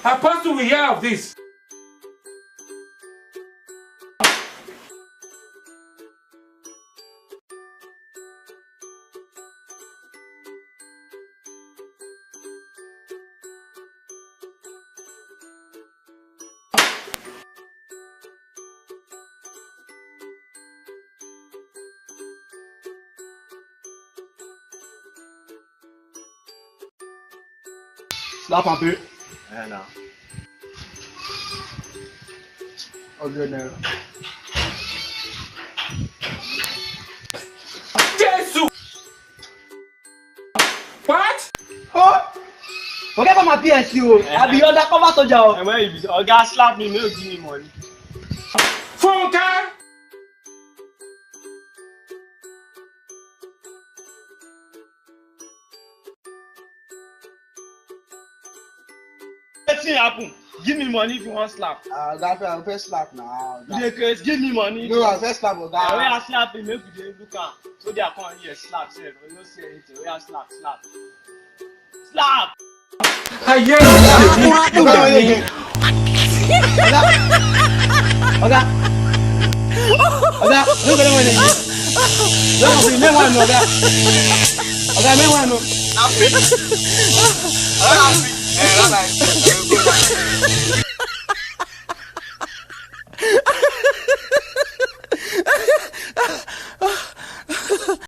How fast do we hear of this? Slap un peu. Yeah, no. Oh, good now. Jesus! What? Oh! Forget about my PSU. I be undercover soldier. And where you be? Oh, guy slap me, no give me money. Phone card? Wetin happen? Give me money if you want slap. That I first slap now. You dey craze, give me money. No, I first slap. Where I slap him, make we dey look am. So they come here slap sef. We no see anything. Where I slap. Slap! I hear you. Oga, no go let me. No, me one no, Oga. Oga, me one no. Ha ha ha!